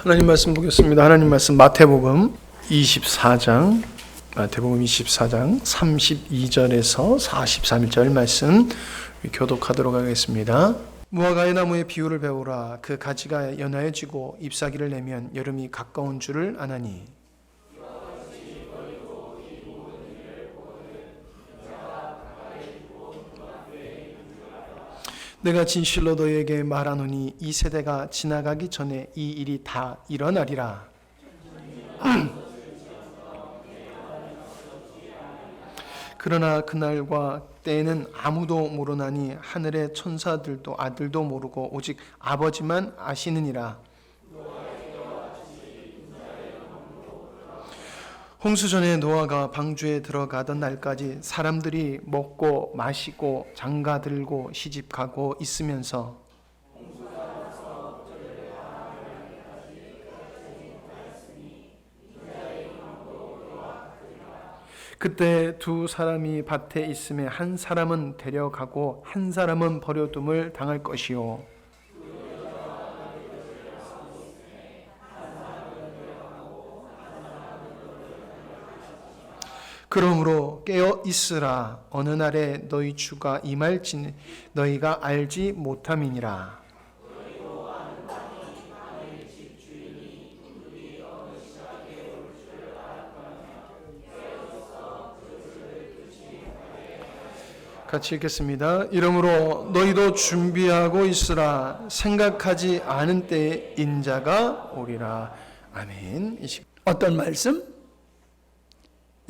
하나님 말씀 보겠습니다. 하나님 말씀 마태복음 24장 32절에서 43절 말씀 교독하도록 하겠습니다. 무화과의 나무의 비유를 배우라. 그 가지가 연하여지고 잎사귀를 내면 여름이 가까운 줄을 아나니 내가 진실로 너희에게 말하노니 이 세대가 지나가기 전에 이 일이 다 일어나리라. 그러나 그날과 때에는 아무도 모르나니 하늘의 천사들도 아들도 모르고 오직 아버지만 아시느니라. 홍수 전에 노아가 방주에 들어가던 날까지 사람들이 먹고 마시고 장가들고 시집가고 있으면서 그때 두 사람이 밭에 있음에 한 사람은 데려가고 한 사람은 버려둠을 당할 것이요 그러므로 깨어 있으라. 어느 날에 너희 주가 임할지 너희가 알지 못함이니라. 같이 읽겠습니다. 이러므로 너희도 준비하고 있으라. 생각하지 않은 때에 인자가 오리라. 아멘. 어떤 말씀?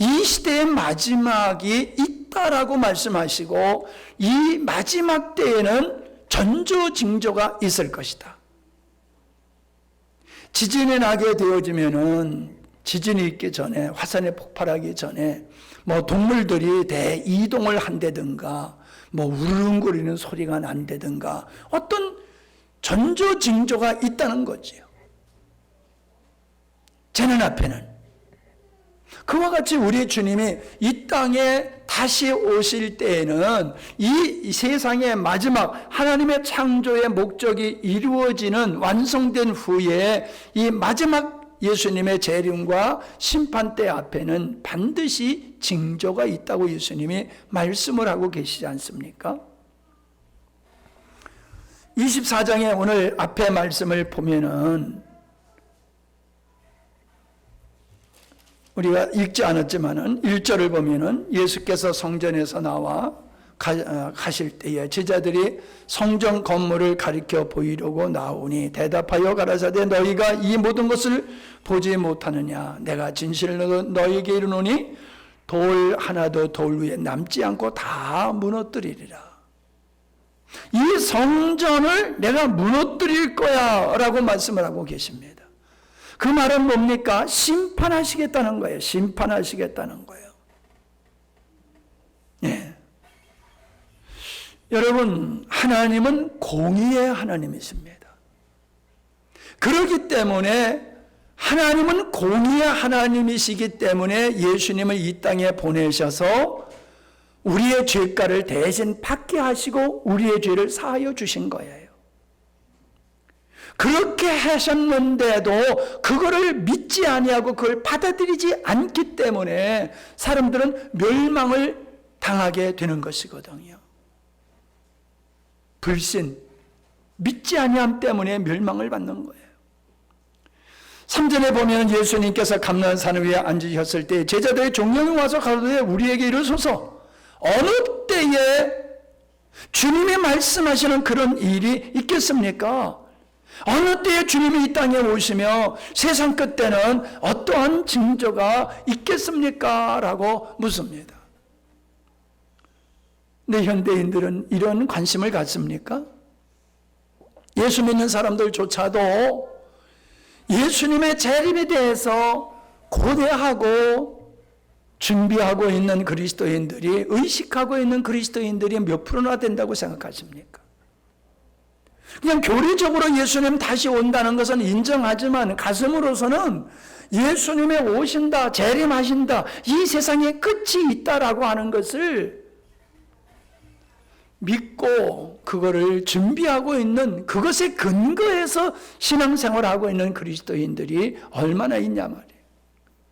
이 시대의 마지막이 있다라고 말씀하시고 이 마지막 때에는 전조징조가 있을 것이다. 지진이 나게 되어지면은 지진이 있기 전에 화산이 폭발하기 전에 동물들이 대이동을 한다든가 우르릉거리는 소리가 난다든가 어떤 전조징조가 있다는 거지요. 재난 앞에는 그와 같이 우리 주님이 이 땅에 다시 오실 때에는 이 세상의 마지막 하나님의 창조의 목적이 이루어지는 완성된 후에 이 마지막 예수님의 재림과 심판대 앞에는 반드시 징조가 있다고 예수님이 말씀을 하고 계시지 않습니까? 24장의 오늘 앞에 말씀을 보면은 우리가 읽지 않았지만은 1절을 보면은 예수께서 성전에서 나와 가실 때에 제자들이 성전 건물을 가리켜 보이려고 나오니 대답하여 가라사대 너희가 이 모든 것을 보지 못하느냐. 내가 진실로 너희에게 이르노니 돌 하나도 돌 위에 남지 않고 다 무너뜨리리라. 이 성전을 내가 무너뜨릴 거야 라고 말씀을 하고 계십니다. 그 말은 뭡니까? 심판하시겠다는 거예요. 심판하시겠다는 거예요. 예. 여러분, 하나님은 공의의 하나님이십니다. 그렇기 때문에 하나님은 공의의 하나님이시기 때문에 예수님을 이 땅에 보내셔서 우리의 죄가를 대신 받게 하시고 우리의 죄를 사하여 주신 거예요. 그렇게 하셨는데도 그거를 믿지 아니하고 그걸 받아들이지 않기 때문에 사람들은 멸망을 당하게 되는 것이거든요. 불신, 믿지 아니함 때문에 멸망을 받는 거예요. 3절에 보면 예수님께서 감난산 위에 앉으셨을 때 제자들의 종령이 와서 가로되 우리에게 이르소서. 어느 때에 주님이 말씀하시는 그런 일이 있겠습니까? 어느 때에 주님이 이 땅에 오시며 세상 끝때는 어떠한 징조가 있겠습니까? 라고 묻습니다. 근데 현대인들은 이런 관심을 갖습니까? 예수 믿는 사람들조차도 예수님의 재림에 대해서 고대하고 준비하고 있는 그리스도인들이 의식하고 있는 그리스도인들이 몇 프로나 된다고 생각하십니까? 그냥 교리적으로 예수님 다시 온다는 것은 인정하지만 가슴으로서는 예수님이 오신다, 재림하신다, 이 세상에 끝이 있다라고 하는 것을 믿고 그거를 준비하고 있는 그것에 근거해서 신앙생활을 하고 있는 그리스도인들이 얼마나 있냐 말이에요.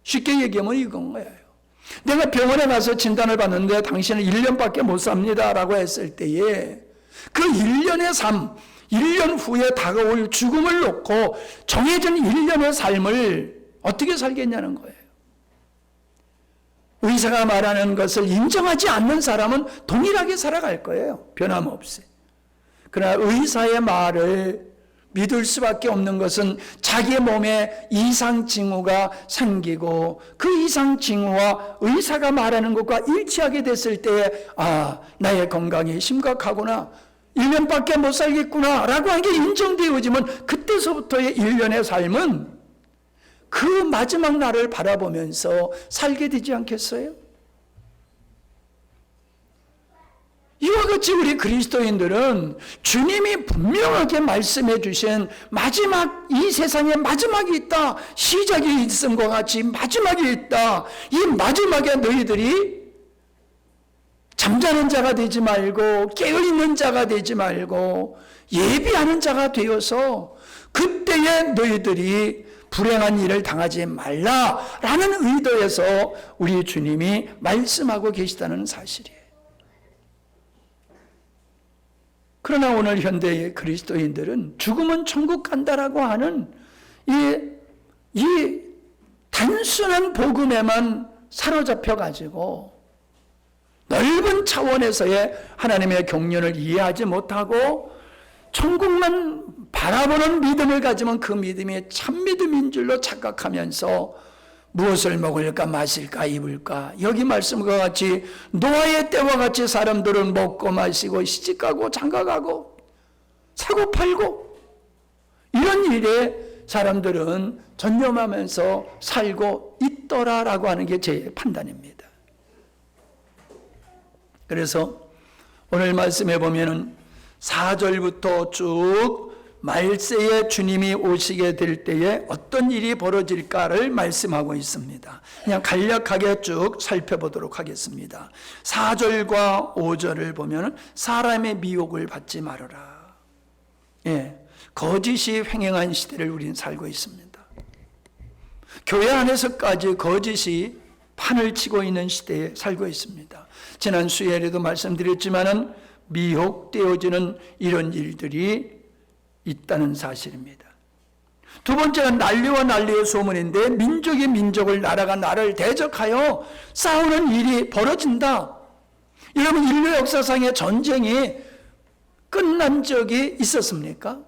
쉽게 얘기하면 이건 거예요. 내가 병원에 가서 진단을 받는데 당신은 1년밖에 못 삽니다 라고 했을 때에 그 1년의 삶, 1년 후에 다가올 죽음을 놓고 정해진 1년의 삶을 어떻게 살겠냐는 거예요. 의사가 말하는 것을 인정하지 않는 사람은 동일하게 살아갈 거예요. 변함없이. 그러나 의사의 말을 믿을 수밖에 없는 것은 자기의 몸에 이상 징후가 생기고 그 이상 징후와 의사가 말하는 것과 일치하게 됐을 때 나의 건강이 심각하구나. 1년밖에 못 살겠구나 라고 하는 게 인정되어지면 그때서부터의 1년의 삶은 그 마지막 날을 바라보면서 살게 되지 않겠어요? 이와 같이 우리 그리스도인들은 주님이 분명하게 말씀해 주신 마지막, 이 세상에 마지막이 있다, 시작이 있음과 같이 마지막이 있다. 이 마지막에 너희들이 잠자는 자가 되지 말고 깨어있는 자가 되지 말고 예비하는 자가 되어서 그때에 너희들이 불행한 일을 당하지 말라라는 의도에서 우리 주님이 말씀하고 계시다는 사실이에요. 그러나 오늘 현대의 그리스도인들은 죽으면 천국 간다라고 하는 이 단순한 복음에만 사로잡혀 가지고 넓은 차원에서의 하나님의 경륜을 이해하지 못하고 천국만 바라보는 믿음을 가지면 그 믿음이 참 믿음인 줄로 착각하면서 무엇을 먹을까 마실까 입을까, 여기 말씀과 같이 노아의 때와 같이 사람들은 먹고 마시고 시집가고 장가가고 사고 팔고 이런 일에 사람들은 전념하면서 살고 있더라라고 하는 게 제 판단입니다. 그래서 오늘 말씀해 보면은 4절부터 쭉 말세에 주님이 오시게 될 때에 어떤 일이 벌어질까를 말씀하고 있습니다. 그냥 간략하게 쭉 살펴보도록 하겠습니다. 4절과 5절을 보면 사람의 미혹을 받지 말아라. 거짓이 횡행한 시대를 우리는 살고 있습니다. 교회 안에서까지 거짓이 판을 치고 있는 시대에 살고 있습니다. 지난 수요일에도 말씀드렸지만은 미혹되어지는 이런 일들이 있다는 사실입니다. 두 번째는 난리와 난리의 소문인데 민족이 민족을, 나라가 나라를 대적하여 싸우는 일이 벌어진다. 여러분, 인류 역사상의 전쟁이 끝난 적이 있었습니까?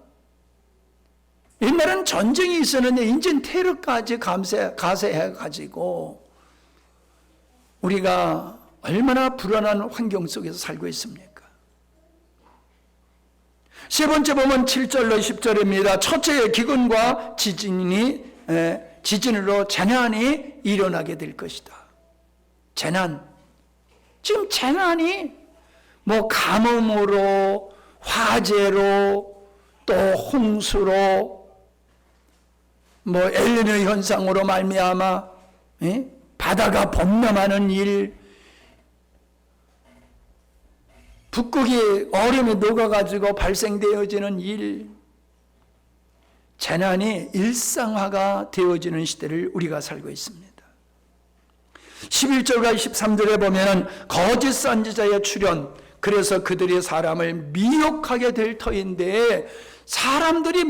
옛날엔 전쟁이 있었는데 이제는 테러까지 가세해가지고 우리가 얼마나 불안한 환경 속에서 살고 있습니까? 세 번째 보면 7절로 10절입니다. 첫째의 기근과 지진으로 재난이 일어나게 될 것이다. 재난. 지금 재난이 가뭄으로, 화재로, 또 홍수로, 엘니뇨 현상으로 말미암아 바다가 범람하는 일, 북극이 얼음이 녹아가지고 발생되어지는 일, 재난이 일상화가 되어지는 시대를 우리가 살고 있습니다. 11절과 13절에 보면 거짓 선지자의 출현, 그래서 그들이 사람을 미혹하게 될 터인데 사람들이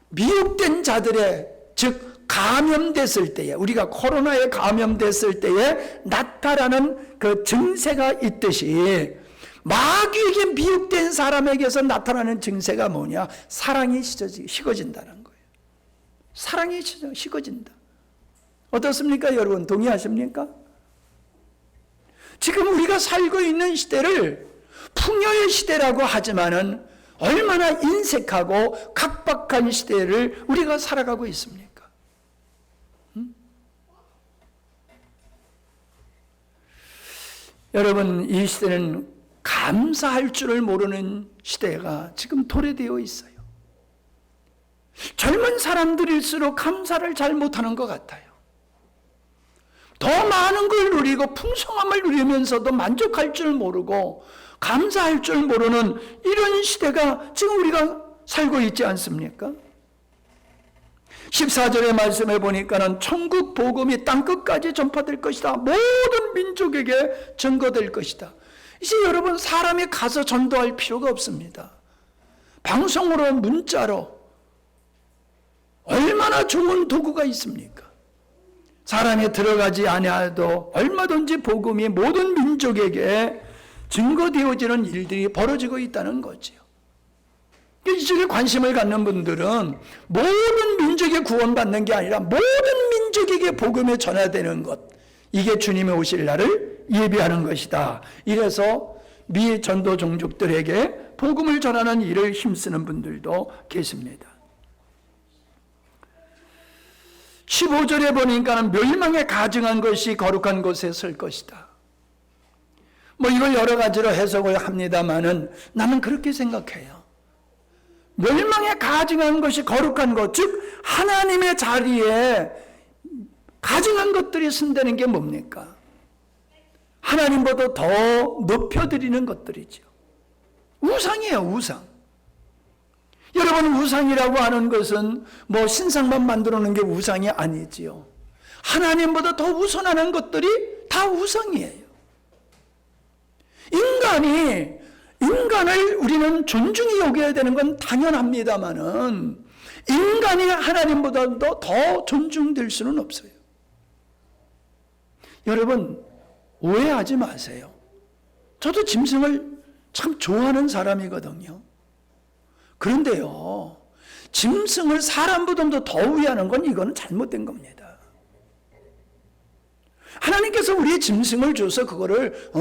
미혹된 자들의, 즉 감염됐을 때에, 우리가 코로나에 감염됐을 때에 나타나는 그 증세가 있듯이 마귀에게 미혹된 사람에게서 나타나는 증세가 뭐냐? 사랑이 식어진다는 거예요. 사랑이 식어진다. 어떻습니까? 여러분 동의하십니까? 지금 우리가 살고 있는 시대를 풍요의 시대라고 하지만은 얼마나 인색하고 각박한 시대를 우리가 살아가고 있습니까? 여러분, 이 시대는 감사할 줄을 모르는 시대가 지금 도래되어 있어요. 젊은 사람들일수록 감사를 잘 못하는 것 같아요. 더 많은 걸 누리고 풍성함을 누리면서도 만족할 줄 모르고 감사할 줄 모르는 이런 시대가 지금 우리가 살고 있지 않습니까? 14절의 말씀에 보니까는 천국 복음이 땅끝까지 전파될 것이다. 모든 민족에게 증거될 것이다. 이제 여러분, 사람이 가서 전도할 필요가 없습니다. 방송으로, 문자로 얼마나 좋은 도구가 있습니까? 사람이 들어가지 아니하도 얼마든지 복음이 모든 민족에게 증거되어지는 일들이 벌어지고 있다는 거지요. 이쪽에 관심을 갖는 분들은 모든 민족이 구원받는 게 아니라 모든 민족에게 복음이 전하되는 것, 이게 주님이 오실 날을 예비하는 것이다. 이래서 미 전도 종족들에게 복음을 전하는 일을 힘쓰는 분들도 계십니다. 15절에 보니까는 멸망에 가증한 것이 거룩한 곳에 설 것이다. 뭐 이걸 여러 가지로 해석을 합니다만은 나는 그렇게 생각해요. 멸망에 가증한 것이 거룩한 것, 즉 하나님의 자리에 가증한 것들이 쓴다는 게 뭡니까? 하나님보다 더 높여드리는 것들이죠. 우상이에요, 우상. 여러분, 우상이라고 하는 것은 뭐 신상만 만들어 놓은 게 우상이 아니지요. 하나님보다 더 우선하는 것들이 다 우상이에요. 인간을 우리는 존중히 여겨야 되는 건 당연합니다만은 인간이 하나님보다 더 존중될 수는 없어요. 여러분, 오해하지 마세요. 저도 짐승을 참 좋아하는 사람이거든요. 그런데요, 짐승을 사람보다 더 위하는 건 이거는 잘못된 겁니다. 하나님께서 우리의 짐승을 줘서 그거를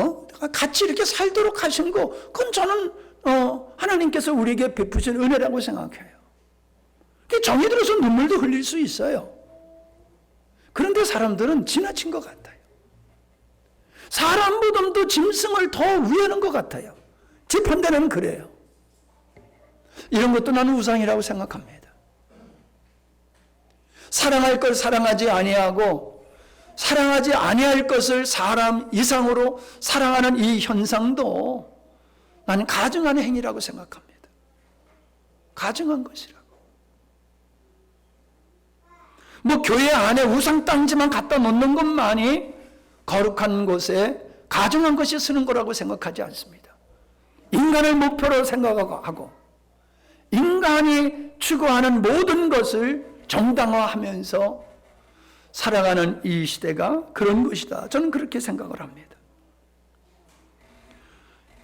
같이 이렇게 살도록 하신 거, 그건 저는 하나님께서 우리에게 베푸신 은혜라고 생각해요. 정이 들어서 눈물도 흘릴 수 있어요. 그런데 사람들은 지나친 것 같아요. 사람보다도 짐승을 더 위하는 것 같아요. 제 판단은 그래요. 이런 것도 나는 우상이라고 생각합니다. 사랑할 걸 사랑하지 아니하고 사랑하지 아니할 것을 사람 이상으로 사랑하는 이 현상도 나는 가증한 행위라고 생각합니다. 가증한 것이라고. 뭐 교회 안에 우상 땅지만 갖다 놓는 것만이 거룩한 곳에 가증한 것이 쓰는 거라고 생각하지 않습니다. 인간을 목표로 생각하고 인간이 추구하는 모든 것을 정당화하면서 살아가는 이 시대가 그런 것이다. 저는 그렇게 생각을 합니다.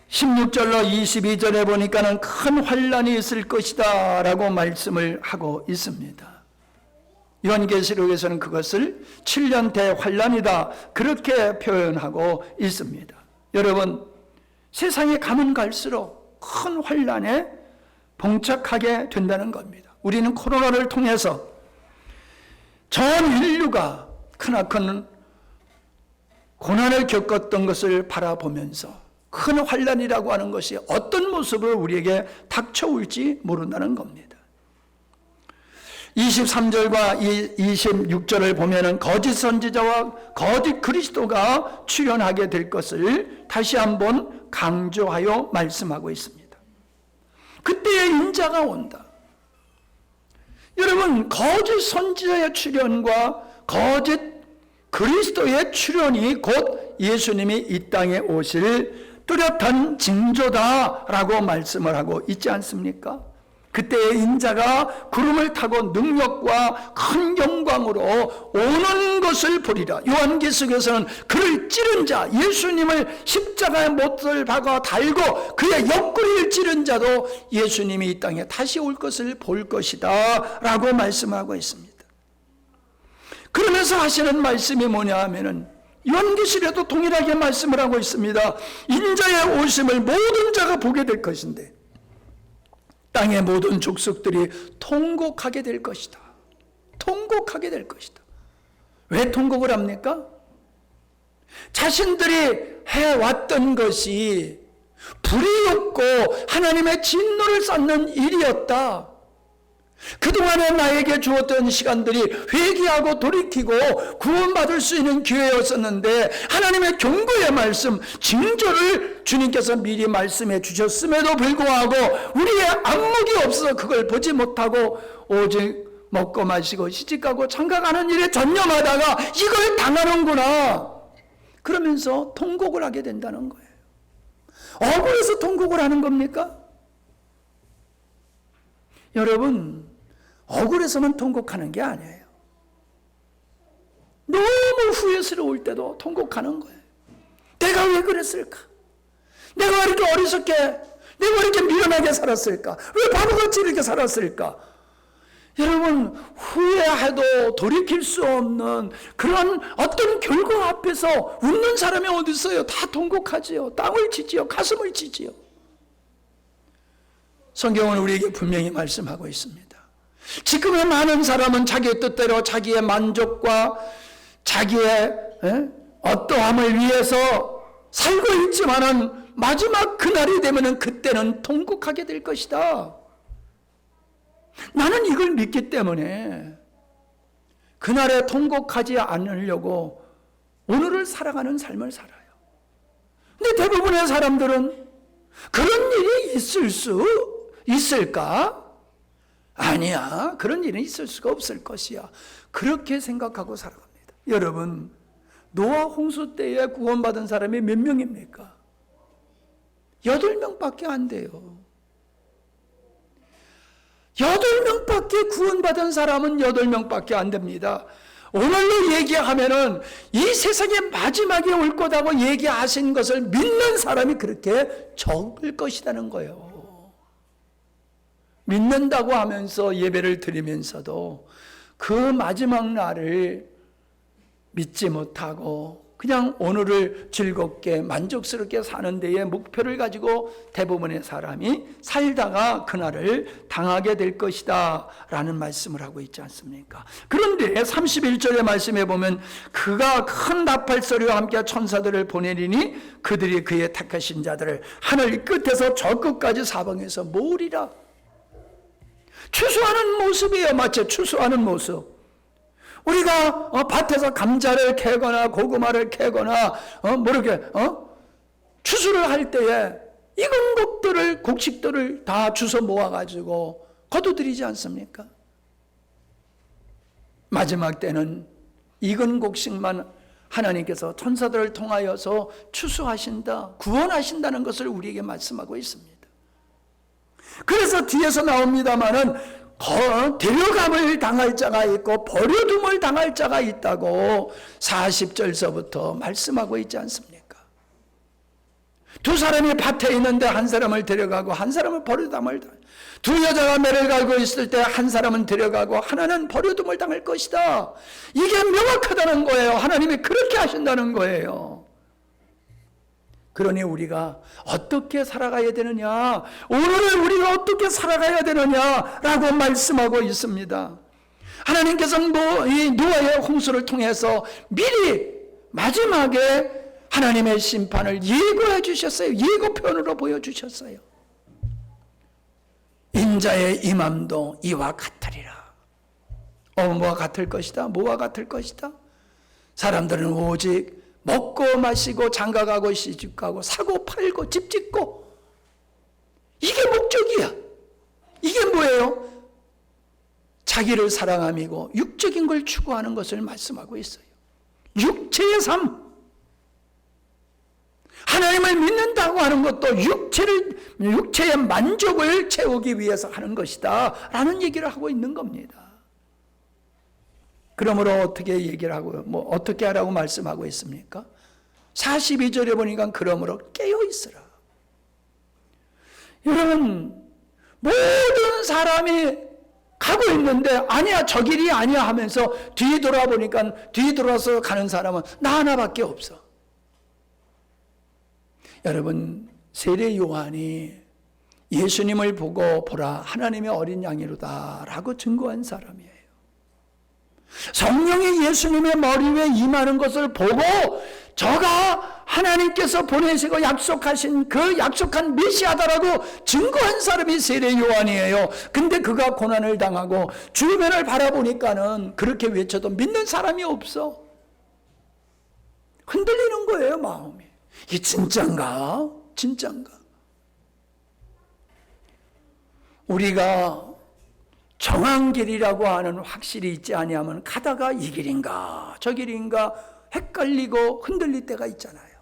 16절로 22절에 보니까는 큰 환란이 있을 것이다 라고 말씀을 하고 있습니다. 요한계시록에서는 그것을 7년 대환란이다 그렇게 표현하고 있습니다. 여러분, 세상에 가면 갈수록 큰 환란에 봉착하게 된다는 겁니다. 우리는 코로나를 통해서 전 인류가 크나큰 고난을 겪었던 것을 바라보면서 큰 환란이라고 하는 것이 어떤 모습으로 우리에게 닥쳐올지 모른다는 겁니다. 23절과 26절을 보면은 거짓 선지자와 거짓 그리스도가 출현하게 될 것을 다시 한번 강조하여 말씀하고 있습니다. 그때의 인자가 온다. 여러분, 거짓 선지자의 출현과 거짓 그리스도의 출현이 곧 예수님이 이 땅에 오실 뚜렷한 징조다라고 말씀을 하고 있지 않습니까? 그때의 인자가 구름을 타고 능력과 큰 영광으로 오는 것을 보리라. 요한계시록에서는 그를 찌른 자, 예수님을 십자가에 못을 박아 달고 그의 옆구리를 찌른 자도 예수님이 이 땅에 다시 올 것을 볼 것이다 라고 말씀하고 있습니다. 그러면서 하시는 말씀이 뭐냐 하면은 요한계시록에도 동일하게 말씀을 하고 있습니다. 인자의 오심을 모든 자가 보게 될 것인데 땅의 모든 족속들이 통곡하게 될 것이다. 통곡하게 될 것이다. 왜 통곡을 합니까? 자신들이 해왔던 것이 불의였고 하나님의 진노를 쌓는 일이었다. 그동안에 나에게 주었던 시간들이 회개하고 돌이키고 구원받을 수 있는 기회였었는데 하나님의 경고의 말씀, 징조를 주님께서 미리 말씀해 주셨음에도 불구하고 우리의 안목이 없어서 그걸 보지 못하고 오직 먹고 마시고 시집가고 장가가는 일에 전념하다가 이걸 당하는구나 그러면서 통곡을 하게 된다는 거예요. 억울해서 통곡을 하는 겁니까? 여러분, 억울해서만 통곡하는 게 아니에요. 너무 후회스러울 때도 통곡하는 거예요. 내가 왜 그랬을까? 내가 왜 이렇게 어리석게, 내가 왜 이렇게 미련하게 살았을까? 왜 바보같이 이렇게 살았을까? 여러분, 후회해도 돌이킬 수 없는 그런 어떤 결과 앞에서 웃는 사람이 어디 있어요? 다 통곡하지요. 땀을 치지요. 가슴을 치지요. 성경은 우리에게 분명히 말씀하고 있습니다. 지금의 많은 사람은 자기의 뜻대로 자기의 만족과 자기의 어떠함을 위해서 살고 있지만은 마지막 그날이 되면은 그때는 통곡하게 될 것이다. 나는 이걸 믿기 때문에 그날에 통곡하지 않으려고 오늘을 살아가는 삶을 살아요. 근데 대부분의 사람들은 그런 일이 있을 수 있을까? 아니야, 그런 일은 있을 수가 없을 것이야. 그렇게 생각하고 살아갑니다. 여러분, 노아 홍수 때에 구원받은 사람이 몇 명입니까? 8명밖에 안 돼요. 8명밖에 구원받은 사람은 8명밖에 안 됩니다. 오늘로 얘기하면은 이 세상의 마지막에 올 거다고 얘기하신 것을 믿는 사람이 그렇게 적을 것이라는 거예요. 믿는다고 하면서 예배를 드리면서도 그 마지막 날을 믿지 못하고 그냥 오늘을 즐겁게 만족스럽게 사는 데에 목표를 가지고 대부분의 사람이 살다가 그날을 당하게 될 것이다 라는 말씀을 하고 있지 않습니까? 그런데 31절의 말씀에 보면 그가 큰 나팔소리와 함께 천사들을 보내리니 그들이 그의 택하신 자들을 하늘 끝에서 저 끝까지 사방에서 모으리라. 추수하는 모습이에요. 마치 추수하는 모습. 우리가 밭에서 감자를 캐거나 고구마를 캐거나 추수를 할 때에 익은 곡들을 곡식들을 다 주워 모아가지고 거두드리지 않습니까? 마지막 때는 익은 곡식만 하나님께서 천사들을 통하여서 추수하신다, 구원하신다는 것을 우리에게 말씀하고 있습니다. 그래서 뒤에서 나옵니다마는 데려감을 당할 자가 있고 버려둠을 당할 자가 있다고 40절서부터 말씀하고 있지 않습니까? 두 사람이 밭에 있는데 한 사람을 데려가고 한 사람을 버려둠을 당할, 두 여자가 매를 갈고 있을 때 한 사람은 데려가고 하나는 버려둠을 당할 것이다. 이게 명확하다는 거예요. 하나님이 그렇게 하신다는 거예요. 그러니 우리가 어떻게 살아가야 되느냐, 오늘을 우리가 어떻게 살아가야 되느냐라고 말씀하고 있습니다. 하나님께서 이 노아의 홍수를 통해서 미리 마지막에 하나님의 심판을 예고해 주셨어요. 예고편으로 보여주셨어요. 인자의 임함도 이와 같으리라. 뭐와 같을 것이다? 뭐와 같을 것이다? 사람들은 오직 먹고 마시고 장가가고 시집가고 사고 팔고 집 짓고 이게 목적이야. 이게 뭐예요? 자기를 사랑함이고 육적인 걸 추구하는 것을 말씀하고 있어요. 육체의 삶. 하나님을 믿는다고 하는 것도 육체의 만족을 채우기 위해서 하는 것이다 라는 얘기를 하고 있는 겁니다. 그러므로 어떻게 얘기를 하고요? 어떻게 하라고 말씀하고 있습니까? 42절에 보니까 그러므로 깨어 있으라. 여러분, 모든 사람이 가고 있는데 아니야, 저 길이 아니야 하면서 뒤돌아보니까 뒤돌아서 가는 사람은 나 하나밖에 없어. 여러분, 세례 요한이 예수님을 보고 보라 하나님의 어린 양이로다 라고 증거한 사람이에요. 성령이 예수님의 머리 위에 임하는 것을 보고 저가 하나님께서 보내시고 약속하신 그 약속한 메시아다라고 증거한 사람이 세례 요한이에요. 근데 그가 고난을 당하고 주변을 바라보니까는 그렇게 외쳐도 믿는 사람이 없어. 흔들리는 거예요, 마음이. 이게 진짠가? 진짠가? 우리가 정한 길이라고 하는 확실히 있지 아니하면 가다가 이 길인가 저 길인가 헷갈리고 흔들릴 때가 있잖아요.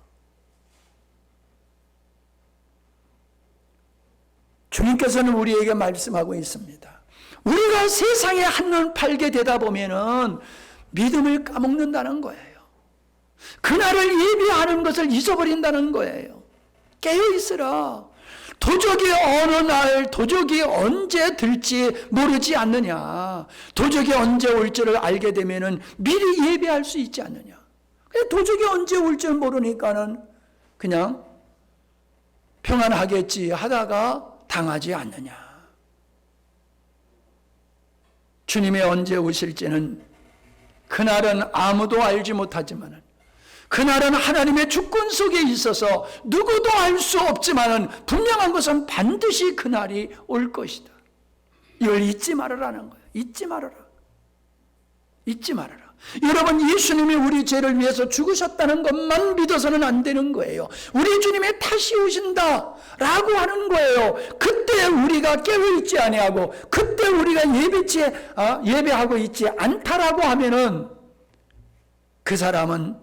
주님께서는 우리에게 말씀하고 있습니다. 우리가 세상에 한눈 팔게 되다 보면은 믿음을 까먹는다는 거예요. 그날을 예비하는 것을 잊어버린다는 거예요. 깨어 있으라. 도적이 어느 날, 도적이 언제 들지 모르지 않느냐. 도적이 언제 올지를 알게 되면은 미리 예배할 수 있지 않느냐. 도적이 언제 올지 모르니까는 그냥 평안하겠지 하다가 당하지 않느냐. 주님이 언제 오실지는 그날은 아무도 알지 못하지만은 그날은 하나님의 주권 속에 있어서 누구도 알 수 없지만은 분명한 것은 반드시 그날이 올 것이다. 이걸 잊지 말으라는 거예요. 잊지 말아라. 잊지 말아라. 여러분, 예수님이 우리 죄를 위해서 죽으셨다는 것만 믿어서는 안 되는 거예요. 우리 주님이 다시 오신다 라고 하는 거예요. 그때 우리가 깨어있지 아니하고 그때 우리가 예배하고 있지 않다라고 하면은 그 사람은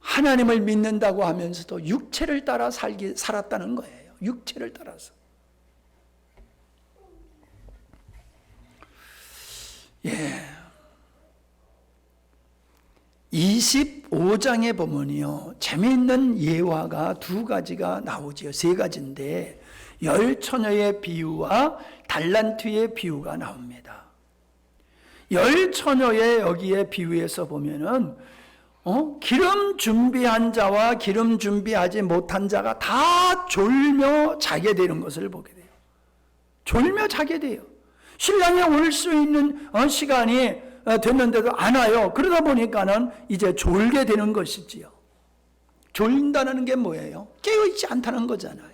하나님을 믿는다고 하면서도 육체를 따라 살았다는 거예요. 육체를 따라서. 예. 25장에 보면요, 재미있는 예화가 두 가지가 나오지요. 세 가지인데 열 처녀의 비유와 달란트의 비유가 나옵니다. 열 처녀의 여기에 비유에서 보면은 기름 준비한 자와 기름 준비하지 못한 자가 다 졸며 자게 되는 것을 보게 돼요. 졸며 자게 돼요. 신랑이 올 수 있는 시간이 됐는데도 안 와요. 그러다 보니까는 이제 졸게 되는 것이지요. 졸린다는 게 뭐예요? 깨어있지 않다는 거잖아요.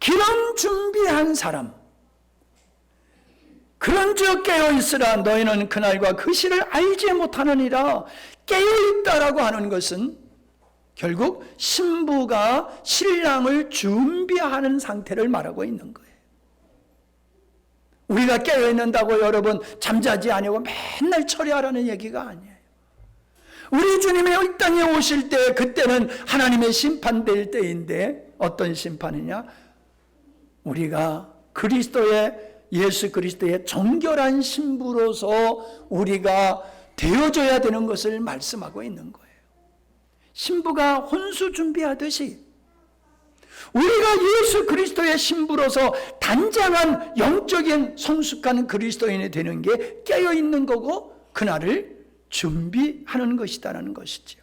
기름 준비한 사람, 그런즉 깨어있으라. 너희는 그날과 그 시를 알지 못하느니라. 깨어있다라고 하는 것은 결국 신부가 신랑을 준비하는 상태를 말하고 있는 거예요. 우리가 깨어있는다고 여러분 잠자지 아니고 맨날 처리하라는 얘기가 아니에요. 우리 주님이 이 땅에 오실 때 그때는 하나님의 심판될 때인데 어떤 심판이냐? 우리가 예수 그리스도의 정결한 신부로서 우리가 되어져야 되는 것을 말씀하고 있는 거예요. 신부가 혼수 준비하듯이 우리가 예수 그리스도의 신부로서 단장한 영적인 성숙한 그리스도인이 되는 게 깨어있는 거고 그날을 준비하는 것이다라는 것이지요.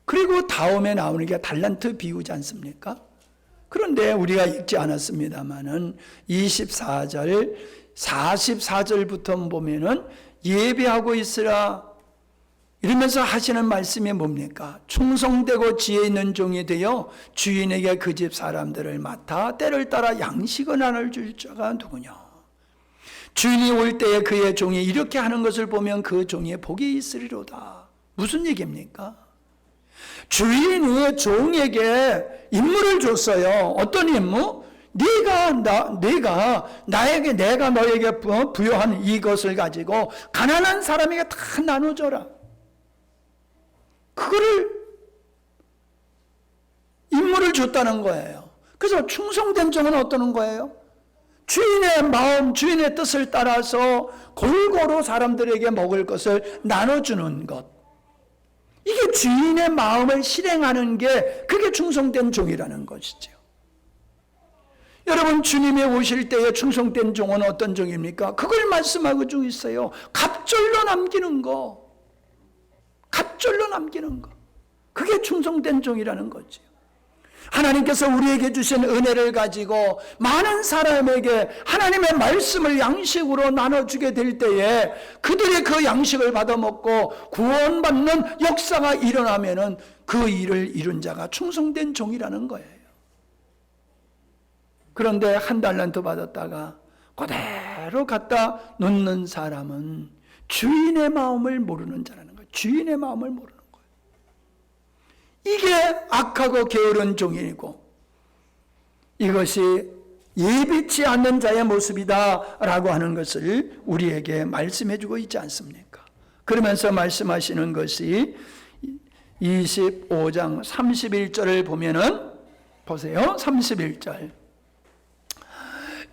그리고 다음에 나오는 게 달란트 비유지 않습니까? 그런데 우리가 읽지 않았습니다만은 24절, 44절부터 보면은 예배하고 있으라 이러면서 하시는 말씀이 뭡니까? 충성되고 지혜 있는 종이 되어 주인에게 그 집 사람들을 맡아 때를 따라 양식을 나눠줄 자가 누구냐? 주인이 올 때에 그의 종이 이렇게 하는 것을 보면 그 종의 복이 있으리로다. 무슨 얘기입니까? 주인이 종에게 임무를 줬어요. 어떤 임무? 내가 너에게 부여한 이것을 가지고 가난한 사람에게 다 나눠줘라. 그거를 임무를 줬다는 거예요. 그래서 충성된 종은 어떠는 거예요? 주인의 마음, 주인의 뜻을 따라서 골고루 사람들에게 먹을 것을 나눠주는 것. 이게 주인의 마음을 실행하는 게 그게 충성된 종이라는 것이죠. 여러분, 주님이 오실 때에 충성된 종은 어떤 종입니까? 그걸 말씀하고 쭉 있어요. 갑절로 남기는 거. 갑절로 남기는 거. 그게 충성된 종이라는 거죠. 하나님께서 우리에게 주신 은혜를 가지고 많은 사람에게 하나님의 말씀을 양식으로 나눠주게 될 때에 그들이 그 양식을 받아먹고 구원받는 역사가 일어나면은 그 일을 이룬 자가 충성된 종이라는 거예요. 그런데 한 달란트 받았다가 그대로 갖다 놓는 사람은 주인의 마음을 모르는 자라는 거예요. 주인의 마음을 모르는 거예요. 이게 악하고 게으른 종이고 이것이 예비치 않는 자의 모습이다라고 하는 것을 우리에게 말씀해 주고 있지 않습니까? 그러면서 말씀하시는 것이 25장 31절을 보면은 보세요. 31절.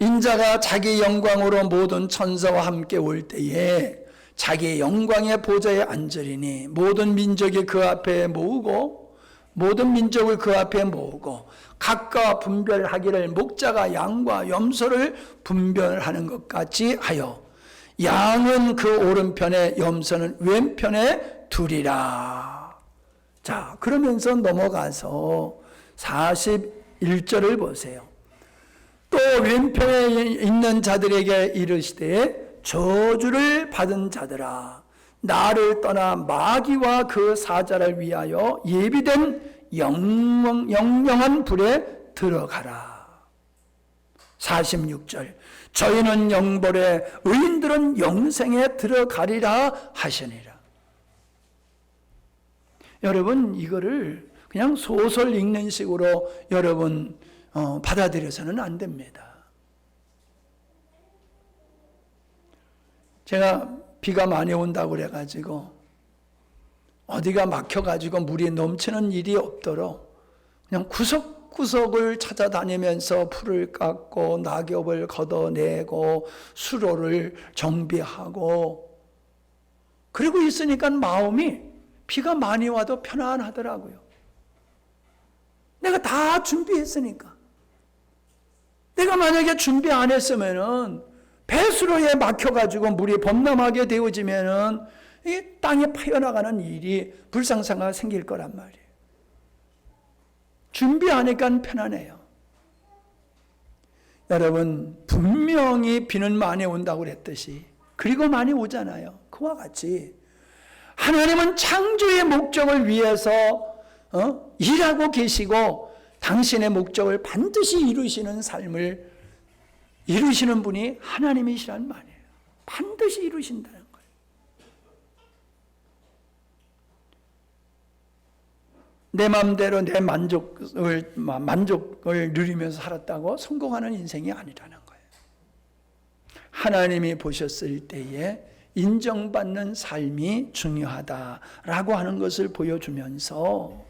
인자가 자기 영광으로 모든 천사와 함께 올 때에 자기 영광의 보좌에 앉으리니 모든 민족이 그 앞에 모으고 모든 민족을 그 앞에 모으고 각과 분별하기를 목자가 양과 염소를 분별하는 것 같이 하여 양은 그 오른편에 염소는 왼편에 두리라. 자, 그러면서 넘어가서 41절을 보세요. 또 왼편에 있는 자들에게 이르시되 저주를 받은 자들아 나를 떠나 마귀와 그 사자를 위하여 예비된 영영한 불에 들어가라. 46절. 저희는 영벌에 의인들은 영생에 들어가리라 하시니라. 여러분 이거를 그냥 소설 읽는 식으로 여러분 받아들여서는 안 됩니다. 제가 비가 많이 온다고 그래가지고 어디가 막혀가지고 물이 넘치는 일이 없도록 그냥 구석구석을 찾아다니면서 풀을 깎고 낙엽을 걷어내고 수로를 정비하고 그리고 있으니까 마음이 비가 많이 와도 편안하더라고요. 내가 다 준비했으니까. 내가 만약에 준비 안 했으면은 배수로에 막혀가지고 물이 범람하게 되어지면은 이 땅에 파여나가는 일이 불상사가 생길 거란 말이에요. 준비하니까 편안해요. 여러분 분명히 비는 많이 온다고 그랬듯이 그리고 많이 오잖아요. 그와 같이 하나님은 창조의 목적을 위해서 일하고 계시고 당신의 목적을 반드시 이루시는 삶을 이루시는 분이 하나님이시란 말이에요. 반드시 이루신다는 거예요. 내 마음대로 내 만족을 누리면서 살았다고 성공하는 인생이 아니라는 거예요. 하나님이 보셨을 때에 인정받는 삶이 중요하다라고 하는 것을 보여주면서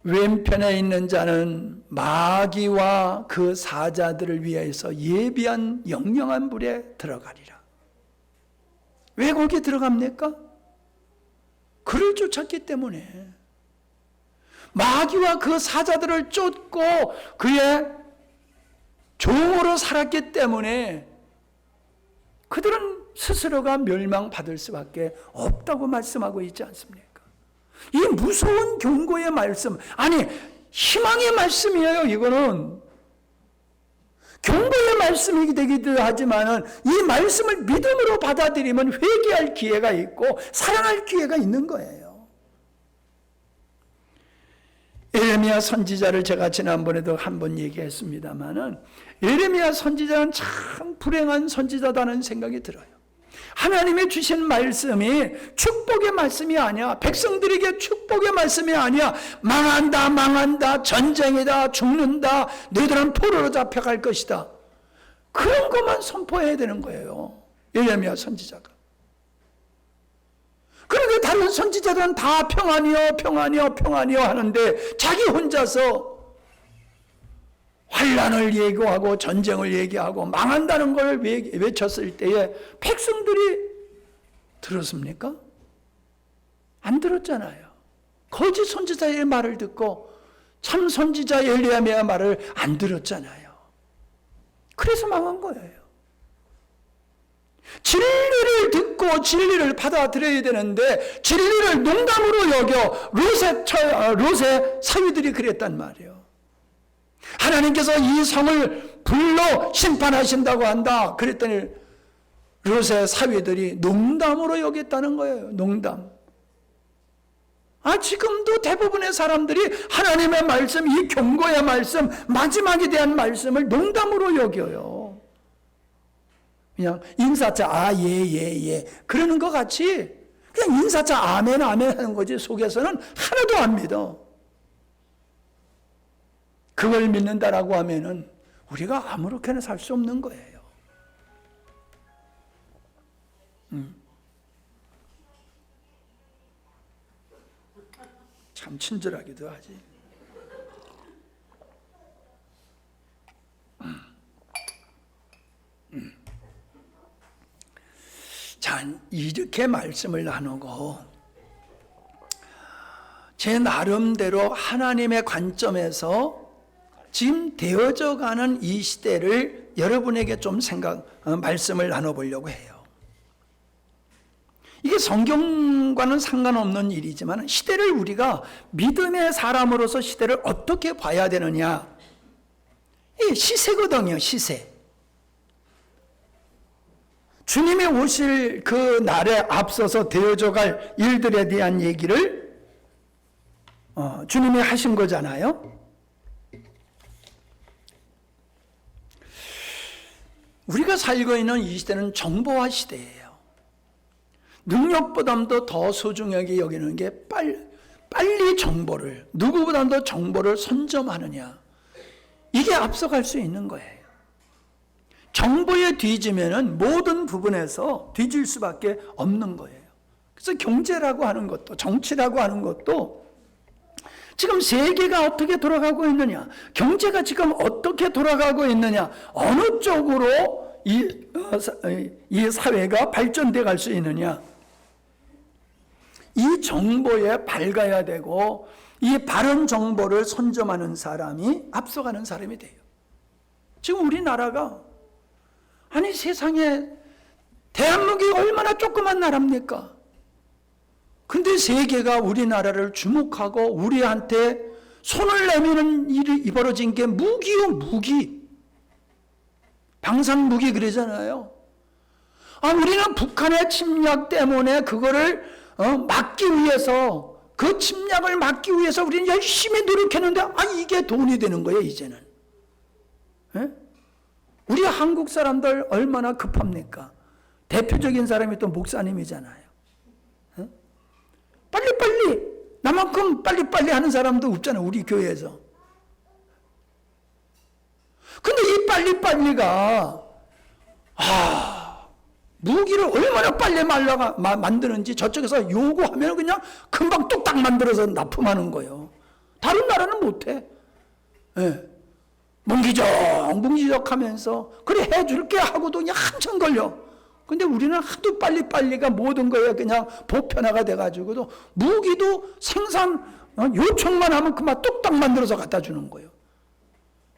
왼편에 있는 자는 마귀와 그 사자들을 위해서 예비한 영영한 불에 들어가리라. 왜 거기에 들어갑니까? 그를 쫓았기 때문에. 마귀와 그 사자들을 쫓고 그의 종으로 살았기 때문에 그들은 스스로가 멸망받을 수밖에 없다고 말씀하고 있지 않습니까? 이 무서운 경고의 말씀, 아니 희망의 말씀이에요. 이거는 경고의 말씀이 되기도 하지만 이 말씀을 믿음으로 받아들이면 회개할 기회가 있고 사랑할 기회가 있는 거예요. 예레미야 선지자를 제가 지난번에도 한번 얘기했습니다마는 예레미야 선지자는 참 불행한 선지자다는 생각이 들어요. 하나님이 주신 말씀이 축복의 말씀이 아니야. 백성들에게 축복의 말씀이 아니야. 망한다, 망한다, 전쟁이다, 죽는다, 너희들은 포로로 잡혀갈 것이다. 그런 것만 선포해야 되는 거예요. 예레미야 선지자가. 그런데 다른 선지자들은 다 평안이요, 평안이요, 평안이요 하는데 자기 혼자서 환난을 예고하고 전쟁을 얘기하고 망한다는 걸 외쳤을 때에 백성들이 들었습니까? 안 들었잖아요. 거짓 선지자의 말을 듣고 참 선지자 엘리야의 말을 안 들었잖아요. 그래서 망한 거예요. 진리를 듣고 진리를 받아들여야 되는데 진리를 농담으로 여겨 롯의 사위들이 그랬단 말이에요. 하나님께서 이 성을 불로 심판하신다고 한다. 그랬더니 롯의 사위들이 농담으로 여겼다는 거예요. 농담. 지금도 대부분의 사람들이 하나님의 말씀, 이 경고의 말씀, 마지막에 대한 말씀을 농담으로 여겨요. 그냥 인사자 예 그러는 것 같이 그냥 인사자 아멘 하는 거지 속에서는 하나도 안 믿어. 그걸 믿는다라고 하면은 우리가 아무렇게나 살 수 없는 거예요. 참 친절하기도 하지. 자, 이렇게 말씀을 나누고 제 나름대로 하나님의 관점에서 지금 되어져 가는 이 시대를 여러분에게 좀 말씀을 나눠보려고 해요. 이게 성경과는 상관없는 일이지만 시대를 우리가 믿음의 사람으로서 시대를 어떻게 봐야 되느냐. 이게 시세거든요, 시세. 주님이 오실 그 날에 앞서서 되어져 갈 일들에 대한 얘기를 주님이 하신 거잖아요. 우리가 살고 있는 이 시대는 정보화 시대예요. 능력보다도 더 소중하게 여기는 게 빨리 정보를, 누구보다도 정보를 선점하느냐. 이게 앞서갈 수 있는 거예요. 정보에 뒤지면은 모든 부분에서 뒤질 수밖에 없는 거예요. 그래서 경제라고 하는 것도, 정치라고 하는 것도 지금 세계가 어떻게 돌아가고 있느냐, 경제가 지금 어떻게 돌아가고 있느냐, 어느 쪽으로 이 사회가 발전돼 갈 수 있느냐, 이 정보에 밝아야 되고 이 바른 정보를 선점하는 사람이 앞서가는 사람이 돼요. 지금 우리나라가 세상에 대한민국이 얼마나 조그만 나라입니까? 근데 세계가 우리나라를 주목하고 우리한테 손을 내미는 일이 벌어진 게 무기요, 무기. 방산무기 그러잖아요. 우리는 북한의 침략 때문에 그거를 막기 위해서, 그 침략을 막기 위해서 우리는 열심히 노력했는데 이게 돈이 되는 거예요, 이제는. 에? 우리 한국 사람들 얼마나 급합니까? 대표적인 사람이 또 목사님이잖아요. 빨리빨리, 나만큼 빨리빨리 하는 사람도 없잖아요, 우리 교회에서. 근데 이 빨리빨리가 무기를 얼마나 빨리 만드는지 저쪽에서 요구하면 그냥 금방 뚝딱 만들어서 납품하는 거예요. 다른 나라는 못해. 뭉기적 하면서 그래 해줄게 하고도 그냥 한참 걸려. 근데 우리는 하도 빨리빨리가 모든 거에 그냥 보편화가 돼가지고도 무기도 생산 요청만 하면 그만 뚝딱 만들어서 갖다 주는 거예요.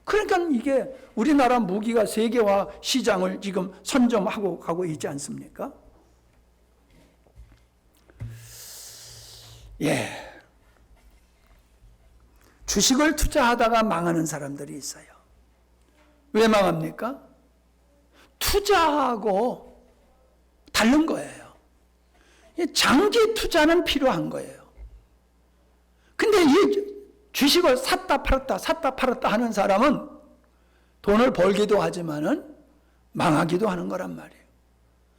그러니까 이게 우리나라 무기가 세계화 시장을 지금 선점하고 가고 있지 않습니까? 주식을 투자하다가 망하는 사람들이 있어요. 왜 망합니까? 투자하고 다른 거예요. 장기 투자는 필요한 거예요. 근데 이 주식을 샀다 팔았다 하는 사람은 돈을 벌기도 하지만은 망하기도 하는 거란 말이에요.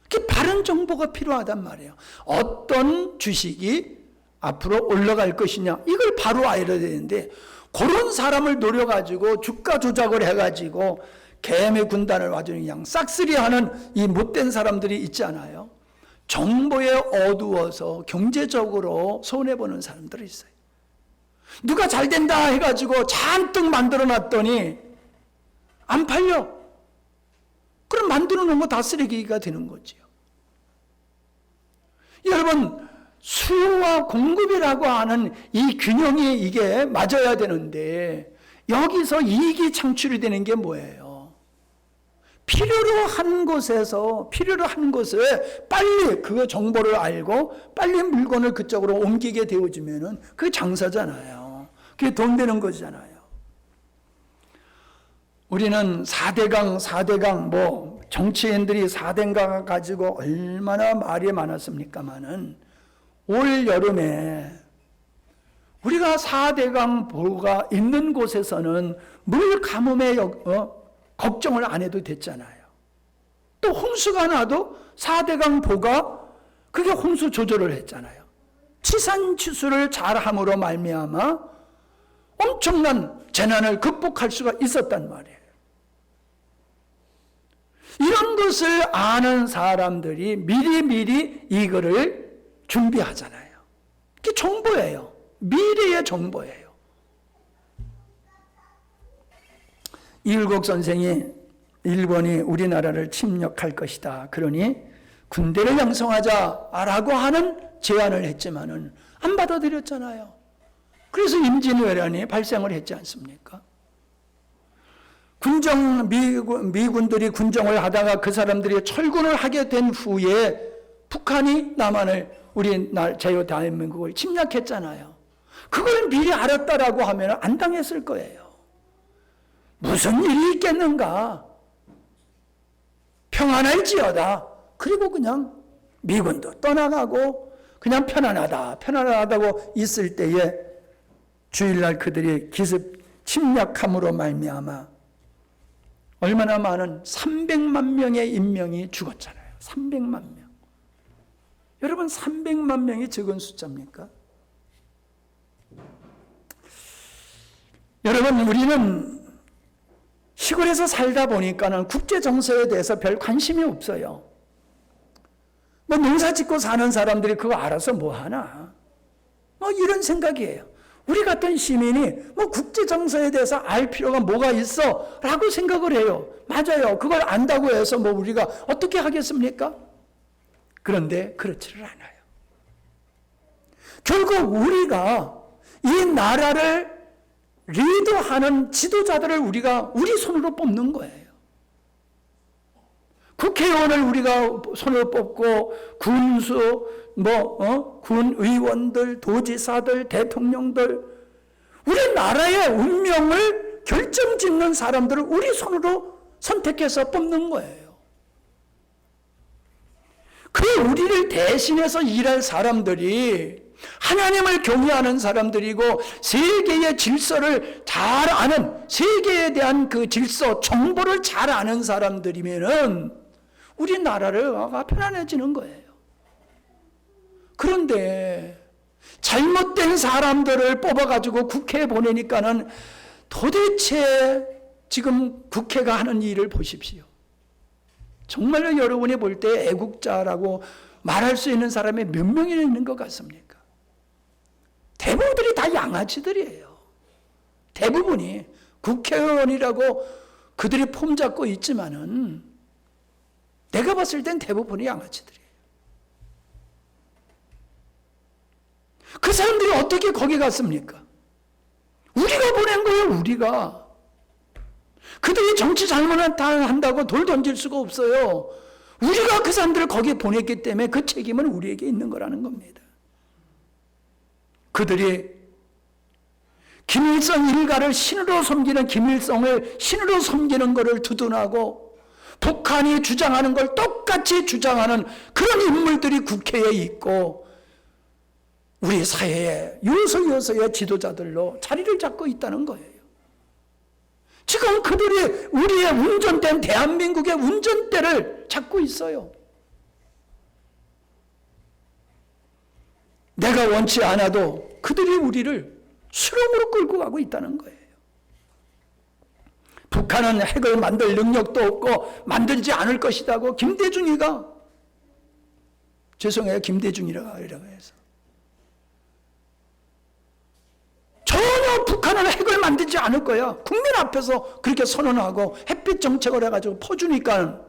그 바른 정보가 필요하단 말이에요. 어떤 주식이 앞으로 올라갈 것이냐, 이걸 바로 알아야 되는데 그런 사람을 노려가지고 주가 조작을 해가지고 개미 군단을 와주는 그냥 싹쓸이하는 이 못된 사람들이 있지 않아요? 정보에 어두워서 경제적으로 손해보는 사람들이 있어요. 누가 잘 된다 해가지고 잔뜩 만들어 놨더니 안 팔려. 그럼 만들어 놓은 거 다 쓰레기가 되는 거지요. 여러분, 수요와 공급이라고 하는 이 균형이 이게 맞아야 되는데 여기서 이익이 창출이 되는 게 뭐예요? 필요로 한 곳에 빨리 그 정보를 알고 빨리 물건을 그쪽으로 옮기게 되어지면은 그게 장사잖아요. 그게 돈 되는 거잖아요. 우리는 4대강 뭐 정치인들이 4대강 가지고 얼마나 말이 많았습니까마는 올 여름에 우리가 4대강 보가 있는 곳에서는 물 가뭄의 걱정을 안 해도 됐잖아요. 또 홍수가 나도 4대강 보가 그게 홍수 조절을 했잖아요. 치산치수를 잘함으로 말미암아 엄청난 재난을 극복할 수가 있었단 말이에요. 이런 것을 아는 사람들이 미리미리 이거를 준비하잖아요. 그게 정보예요. 미래의 정보예요. 이일곡 선생이 일본이 우리나라를 침략할 것이다. 그러니 군대를 양성하자라고 하는 제안을 했지만은 안 받아들였잖아요. 그래서 임진왜란이 발생을 했지 않습니까? 미군들이 군정을 하다가 그 사람들이 철군을 하게 된 후에 북한이 남한을 우리 자유대한민국을 침략했잖아요. 그걸 미리 알았다라고 하면 안 당했을 거예요. 무슨 일이 있겠는가? 평안할지어다. 그리고 그냥 미군도 떠나가고 그냥 편안하다고 있을 때에 주일날 그들이 기습 침략함으로 말미암아 얼마나 많은 300만 명의 인명이 죽었잖아요. 300만 명. 여러분 300만 명이 적은 숫자입니까? 여러분 우리는 시골에서 살다 보니까는 국제 정세에 대해서 별 관심이 없어요. 뭐 농사 짓고 사는 사람들이 그거 알아서 뭐 하나? 뭐 이런 생각이에요. 우리 같은 시민이 뭐 국제 정세에 대해서 알 필요가 뭐가 있어? 라고 생각을 해요. 맞아요. 그걸 안다고 해서 뭐 우리가 어떻게 하겠습니까? 그런데 그렇지를 않아요. 결국 우리가 이 나라를 리더하는 지도자들을 우리가 우리 손으로 뽑는 거예요. 국회의원을 우리가 손으로 뽑고 군수, 군의원들, 도지사들, 대통령들, 우리 나라의 운명을 결정짓는 사람들을 우리 손으로 선택해서 뽑는 거예요. 그 우리를 대신해서 일할 사람들이 하나님을 경외하는 사람들이고 세계의 질서를 잘 아는, 세계에 대한 그 질서, 정보를 잘 아는 사람들이면은 우리나라가 편안해지는 거예요. 그런데 잘못된 사람들을 뽑아가지고 국회에 보내니까는 도대체 지금 국회가 하는 일을 보십시오. 정말로 여러분이 볼 때 애국자라고 말할 수 있는 사람이 몇 명이나 있는 것 같습니까? 대부분들이 다 양아치들이에요. 대부분이 국회의원이라고 그들이 폼 잡고 있지만은 내가 봤을 땐 대부분이 양아치들이에요. 그 사람들이 어떻게 거기 갔습니까? 우리가 보낸 거예요, 우리가. 그들이 정치 잘못한다고 돌 던질 수가 없어요. 우리가 그 사람들을 거기에 보냈기 때문에 그 책임은 우리에게 있는 거라는 겁니다. 그들이 김일성 일가를 신으로 섬기는 김일성을 신으로 섬기는 것을 두둔하고 북한이 주장하는 걸 똑같이 주장하는 그런 인물들이 국회에 있고 우리 사회에 요소요소의 지도자들로 자리를 잡고 있다는 거예요. 지금 그들이 우리의 운전대는 대한민국의 운전대를 잡고 있어요. 내가 원치 않아도 그들이 우리를 수렁으로 끌고 가고 있다는 거예요. 북한은 핵을 만들 능력도 없고 만들지 않을 것이라고 김대중이가, 죄송해요, 김대중이라고 해서 전혀 북한은 핵을 만들지 않을 거야. 국민 앞에서 그렇게 선언하고 햇빛 정책을 해가지고 퍼주니까,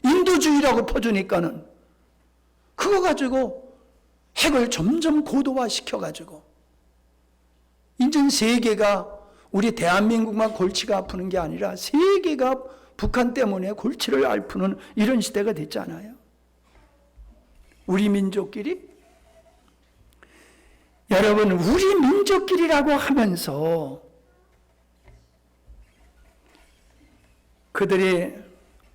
인도주의라고 퍼주니까는 그거 가지고 핵을 점점 고도화 시켜가지고 이제 세계가 우리 대한민국만 골치가 아프는 게 아니라 세계가 북한 때문에 골치를 앓는 이런 시대가 됐잖아요. 우리 민족끼리? 여러분, 우리 민족끼리라고 하면서 그들이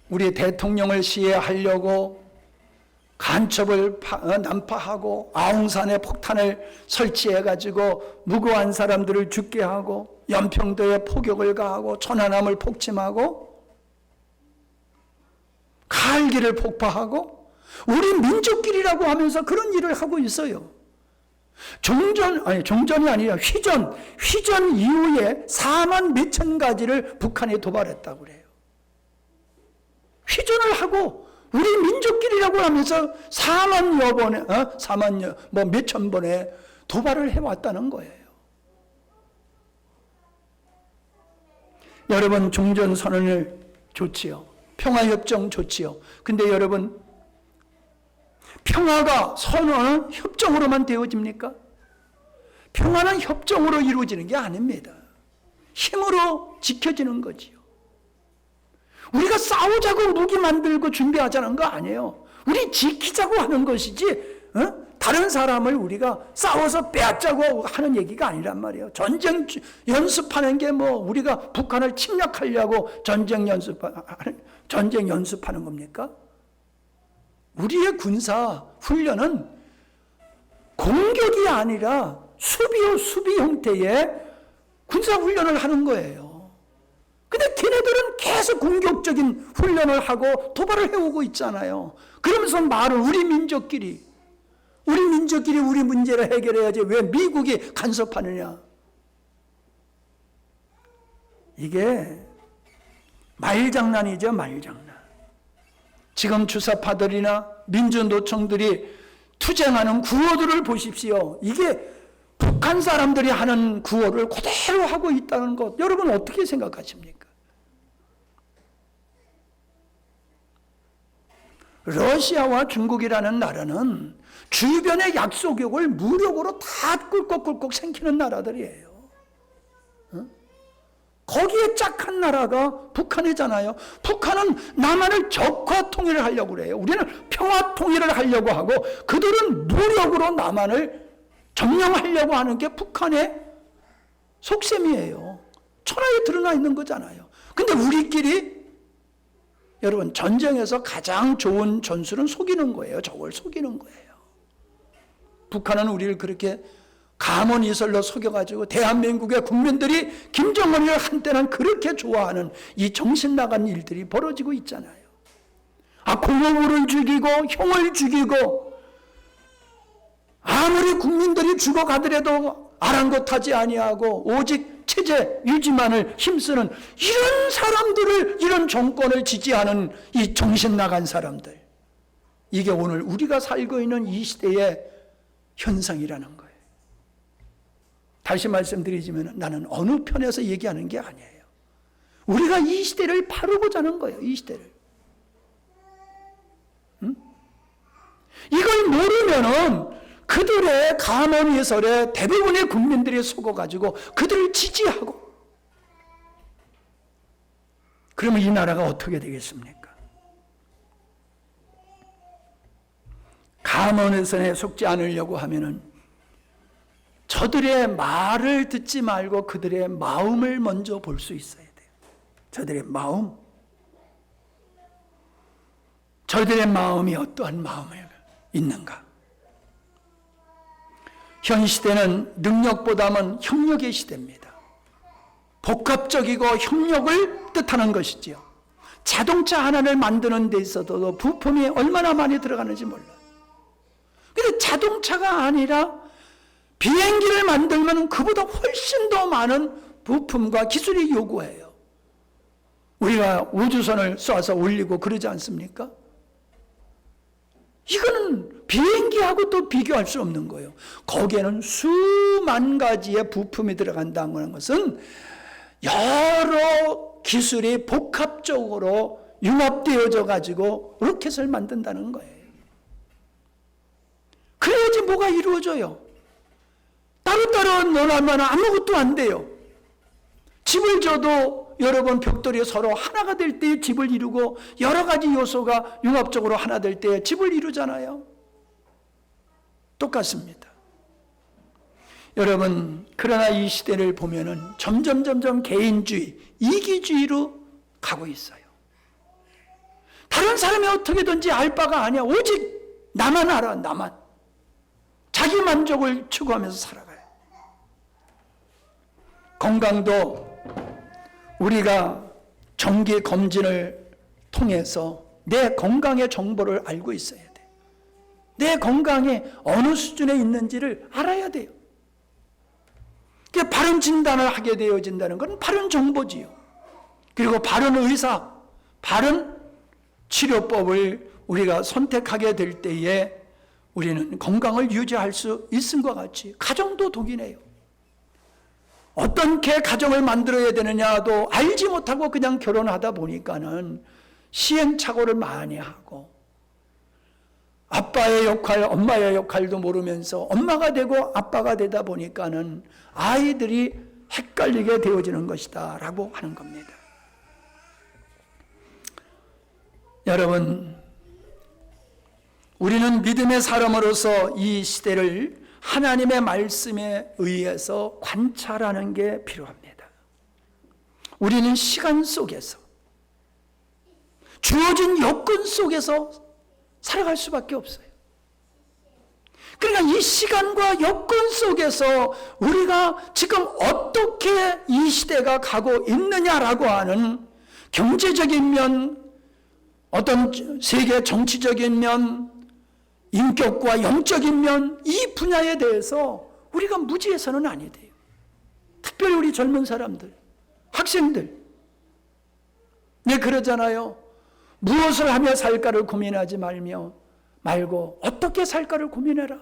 우리 대통령을 시해하려고 간첩을 난파하고 아웅산에 폭탄을 설치해가지고 무고한 사람들을 죽게 하고 연평도에 포격을 가하고 천안함을 폭침하고 가을기를 폭파하고 우리 민족끼리라고 하면서 그런 일을 하고 있어요. 종전이 아니라 휘전 이후에 4만 몇천 가지를 북한에 도발했다고 그래요. 휘전을 하고 우리 민족끼리라고 하면서 4만여 번에, 4만여, 몇천 번에 도발을 해왔다는 거예요. 여러분, 종전선언을 좋지요. 평화협정 좋지요. 근데 여러분, 평화가 선언은 협정으로만 되어집니까? 평화는 협정으로 이루어지는 게 아닙니다. 힘으로 지켜지는 거지요. 우리가 싸우자고 무기 만들고 준비하자는 거 아니에요. 우리 지키자고 하는 것이지 다른 사람을 우리가 싸워서 빼앗자고 하는 얘기가 아니란 말이에요. 전쟁 연습하는 게 우리가 북한을 침략하려고 전쟁 연습하는 겁니까? 우리의 군사 훈련은 공격이 아니라 수비 형태의 군사 훈련을 하는 거예요. 근데 걔네들은 계속 공격적인 훈련을 하고 도발을 해오고 있잖아요. 그러면서 말은 우리 민족끼리 우리 문제를 해결해야지 왜 미국이 간섭하느냐. 이게 말장난이죠, 말장난. 지금 주사파들이나 민주노총들이 투쟁하는 구호들을 보십시오. 이게 북한 사람들이 하는 구호를 그대로 하고 있다는 것, 여러분 어떻게 생각하십니까? 러시아와 중국이라는 나라는 주변의 약소국을 무력으로 다 꿀꺽꿀꺽 생기는 나라들이에요. 거기에 짝한 나라가 북한이잖아요. 북한은 남한을 적화 통일을 하려고 그래요. 우리는 평화 통일을 하려고 하고 그들은 무력으로 남한을 점령하려고 하는 게 북한의 속셈이에요. 천하에 드러나 있는 거잖아요. 근데 우리끼리 여러분, 전쟁에서 가장 좋은 전술은 속이는 거예요. 적을 속이는 거예요. 북한은 우리를 그렇게 감언이설로 속여가지고 대한민국의 국민들이 김정은을 한때는 그렇게 좋아하는 이 정신 나간 일들이 벌어지고 있잖아요. 고모부를 죽이고 형을 죽이고 아무리 국민들이 죽어가더라도 아랑곳하지 아니하고 오직 체제 유지만을 힘쓰는 이런 사람들을, 이런 정권을 지지하는 이 정신 나간 사람들, 이게 오늘 우리가 살고 있는 이 시대의 현상이라는 거예요. 다시 말씀드리지만 나는 어느 편에서 얘기하는 게 아니에요. 우리가 이 시대를 바르고자 하는 거예요. 이 시대를. 이걸 모르면은 그들의 감언이설에 대부분의 국민들이 속아가지고 그들을 지지하고, 그러면 이 나라가 어떻게 되겠습니까? 감언이설에 속지 않으려고 하면은 저들의 말을 듣지 말고 그들의 마음을 먼저 볼 수 있어야 돼요. 저들의 마음. 저들의 마음이 어떠한 마음을 있는가? 현 시대는 능력보다는 협력의 시대입니다. 복합적이고 협력을 뜻하는 것이지요. 자동차 하나를 만드는 데 있어도 부품이 얼마나 많이 들어가는지 몰라요. 근데 자동차가 아니라 비행기를 만들면 그보다 훨씬 더 많은 부품과 기술이 요구해요. 우리가 우주선을 쏴서 올리고 그러지 않습니까? 이거는 비행기하고 또 비교할 수 없는 거예요. 거기에는 수만 가지의 부품이 들어간다는 것은 여러 기술이 복합적으로 융합되어져 가지고 로켓을 만든다는 거예요. 그래야지 뭐가 이루어져요. 따로따로 논하면 아무것도 안 돼요. 집을 줘도 여러분 벽돌이 서로 하나가 될 때 집을 이루고 여러 가지 요소가 융합적으로 하나 될 때 집을 이루잖아요. 똑같습니다. 여러분, 그러나 이 시대를 보면은 점점 개인주의, 이기주의로 가고 있어요. 다른 사람이 어떻게든지 알 바가 아니야. 오직 나만 알아, 나만. 자기 만족을 추구하면서 살아가요. 건강도 우리가 정기 검진을 통해서 내 건강의 정보를 알고 있어야 돼. 내 건강에 어느 수준에 있는지를 알아야 돼요. 바른 진단을 하게 되어진다는 건 바른 정보지요. 그리고 바른 의사, 바른 치료법을 우리가 선택하게 될 때에 우리는 건강을 유지할 수 있음과 같이 가정도 독이네요. 어떻게 가정을 만들어야 되느냐도 알지 못하고 그냥 결혼하다 보니까는 시행착오를 많이 하고 아빠의 역할, 엄마의 역할도 모르면서 엄마가 되고 아빠가 되다 보니까는 아이들이 헷갈리게 되어지는 것이다 라고 하는 겁니다. 여러분, 우리는 믿음의 사람으로서 이 시대를 하나님의 말씀에 의해서 관찰하는 게 필요합니다. 우리는 시간 속에서, 주어진 여건 속에서 살아갈 수밖에 없어요. 그러니까 이 시간과 여건 속에서 우리가 지금 어떻게 이 시대가 가고 있느냐라고 하는 경제적인 면, 어떤 세계 정치적인 면, 인격과 영적인 면, 이 분야에 대해서 우리가 무지해서는 아니 돼요. 특별히 우리 젊은 사람들, 학생들. 네, 그러잖아요. 무엇을 하며 살까를 고민하지 말고 어떻게 살까를 고민해라.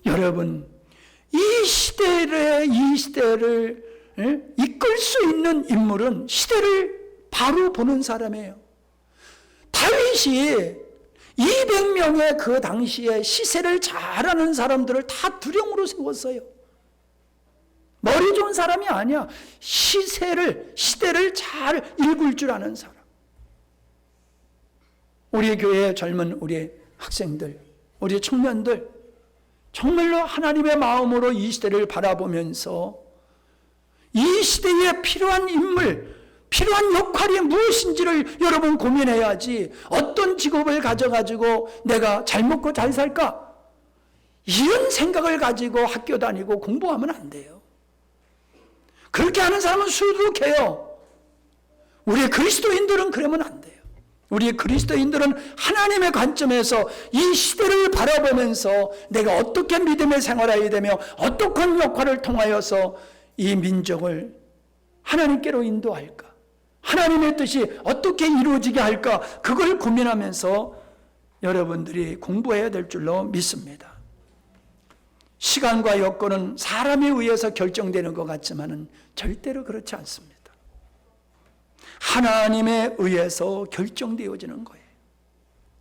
여러분, 이 시대를 이끌 수 있는 인물은 시대를 바로 보는 사람이에요. 다윗이 200명의 그 당시에 시세를 잘하는 사람들을 다 두령으로 세웠어요. 머리 좋은 사람이 아니야. 시대를 잘 읽을 줄 아는 사람. 우리 교회의 젊은 우리 학생들, 우리 청년들, 정말로 하나님의 마음으로 이 시대를 바라보면서 이 시대에 필요한 인물, 필요한 역할이 무엇인지를 여러분 고민해야지. 어떤 직업을 가져가지고 내가 잘 먹고 잘 살까? 이런 생각을 가지고 학교 다니고 공부하면 안 돼요. 그렇게 하는 사람은 수두룩해요. 우리 그리스도인들은 그러면 안 돼요. 우리 그리스도인들은 하나님의 관점에서 이 시대를 바라보면서 내가 어떻게 믿음의 생활해야 되며 어떠한 역할을 통하여서 이 민족을 하나님께로 인도할까? 하나님의 뜻이 어떻게 이루어지게 할까? 그걸 고민하면서 여러분들이 공부해야 될 줄로 믿습니다. 시간과 여건은 사람에 의해서 결정되는 것 같지만은 절대로 그렇지 않습니다. 하나님에 의해서 결정되어지는 거예요.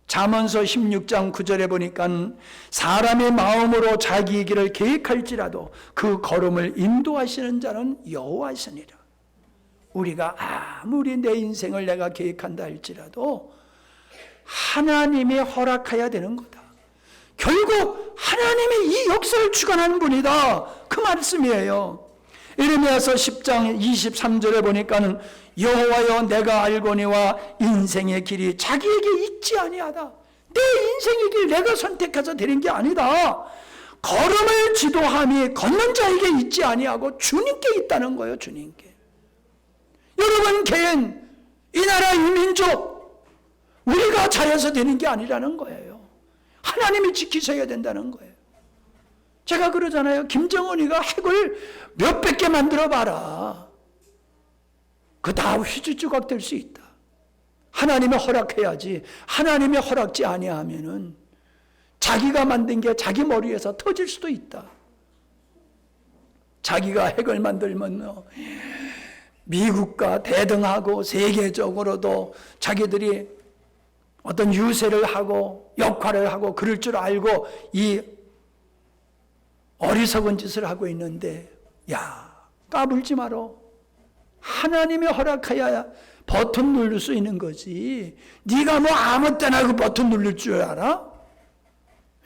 잠언서 16장 9절에 보니까 사람의 마음으로 자기의 길을 계획할지라도 그 걸음을 인도하시는 자는 여호와시니라. 우리가 아무리 내 인생을 내가 계획한다 할지라도 하나님이 허락해야 되는 거다. 결국 하나님이 이 역사를 주관하는 분이다. 그 말씀이에요. 에레미야서 10장 23절에 보니까는 여호와여 내가 알거니와 인생의 길이 자기에게 있지 아니하다. 내 인생의 길 내가 선택해서 되는 게 아니다. 걸음을 지도함이 걷는 자에게 있지 아니하고 주님께 있다는 거예요. 주님께. 여러분 개인, 이 나라 이 민족 우리가 잘해서 되는 게 아니라는 거예요. 하나님이 지키셔야 된다는 거예요. 제가 그러잖아요. 김정은이가 핵을 몇백 개 만들어 봐라. 그 다 휘주조각 될 수 있다. 하나님이 허락해야지. 하나님이 허락지 아니하면은 자기가 만든 게 자기 머리에서 터질 수도 있다. 자기가 핵을 만들면 미국과 대등하고 세계적으로도 자기들이 어떤 유세를 하고 역할을 하고 그럴 줄 알고 이 어리석은 짓을 하고 있는데, 야, 까불지 마라. 하나님이 허락해야 버튼 누를 수 있는 거지. 네가 뭐 아무 때나 그 버튼 누를 줄 알아?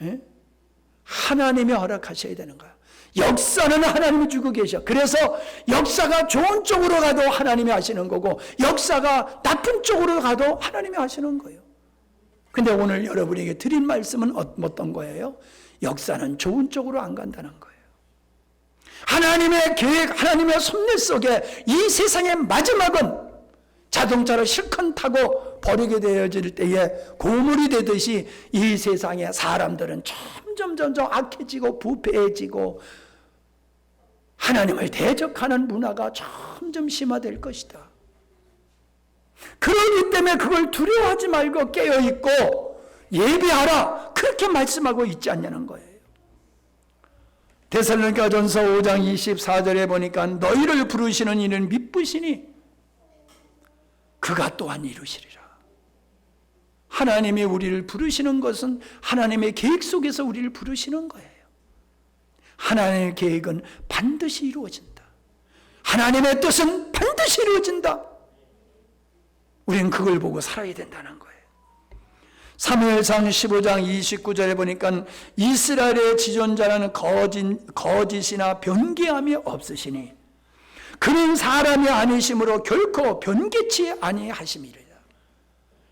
예? 하나님이 허락하셔야 되는 거야. 역사는 하나님이 주고 계셔. 그래서 역사가 좋은 쪽으로 가도 하나님이 하시는 거고, 역사가 나쁜 쪽으로 가도 하나님이 하시는 거예요. 근데 오늘 여러분에게 드린 말씀은 어떤 거예요? 역사는 좋은 쪽으로 안 간다는 거예요. 하나님의 계획, 하나님의 섭리 속에 이 세상의 마지막은 자동차를 실컷 타고 버리게 되어질 때에 고물이 되듯이 이 세상의 사람들은 점점 악해지고 부패해지고 하나님을 대적하는 문화가 점점 심화될 것이다. 그러기 때문에 그걸 두려워하지 말고 깨어있고 예비하라, 그렇게 말씀하고 있지 않냐는 거예요. 데살로니가전서 5장 24절에 보니까 너희를 부르시는 이는 미쁘시니 그가 또한 이루시리라. 하나님이 우리를 부르시는 것은 하나님의 계획 속에서 우리를 부르시는 거예요. 하나님의 계획은 반드시 이루어진다. 하나님의 뜻은 반드시 이루어진다. 우리는 그걸 보고 살아야 된다는 거예요. 사무엘상 15장 29절에 보니까 이스라엘의 지존자는 거짓이나 변개함이 없으시니 그는 사람이 아니심으로 결코 변개치 아니하심이라.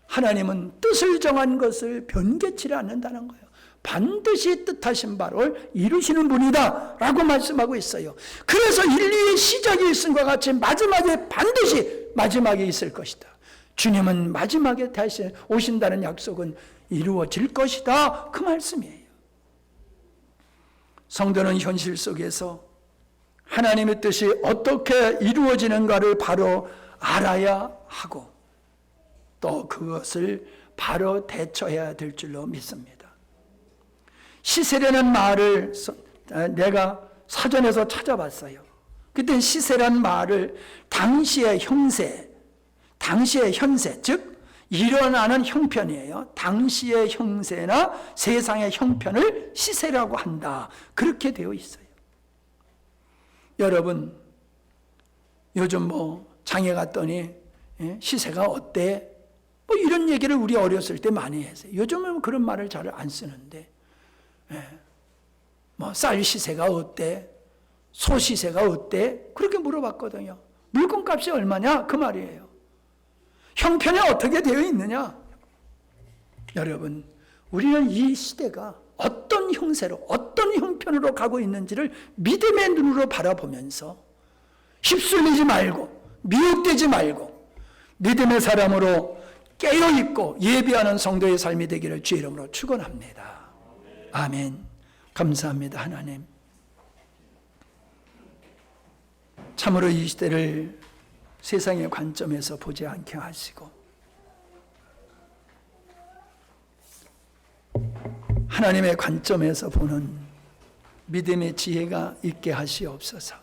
하나님은 뜻을 정한 것을 변개치 않는다는 거예요. 반드시 뜻하신 바를 이루시는 분이다 라고 말씀하고 있어요. 그래서 인류의 시작이 있음과 같이 마지막에 반드시 마지막에 있을 것이다. 주님은 마지막에 다시 오신다는 약속은 이루어질 것이다, 그 말씀이에요. 성도는 현실 속에서 하나님의 뜻이 어떻게 이루어지는가를 바로 알아야 하고 또 그것을 바로 대처해야 될 줄로 믿습니다. 시세라는 말을 내가 사전에서 찾아봤어요. 그때 시세라는 말을 당시의 형세, 즉 일어나는 형편이에요. 당시의 형세나 세상의 형편을 시세라고 한다, 그렇게 되어 있어요. 여러분, 요즘 장에 갔더니 시세가 어때? 이런 얘기를 우리 어렸을 때 많이 했어요. 요즘은 그런 말을 잘 안 쓰는데, 쌀 시세가 어때? 소 시세가 어때? 그렇게 물어봤거든요. 물건값이 얼마냐? 그 말이에요. 형편이 어떻게 되어 있느냐? 여러분, 우리는 이 시대가 어떤 형세로, 어떤 형편으로 가고 있는지를 믿음의 눈으로 바라보면서 휩쓸리지 말고 미혹되지 말고 믿음의 사람으로 깨어있고 예비하는 성도의 삶이 되기를 주의 이름으로 축원합니다. 아멘. 감사합니다. 하나님, 참으로 이 시대를 세상의 관점에서 보지 않게 하시고 하나님의 관점에서 보는 믿음의 지혜가 있게 하시옵소서.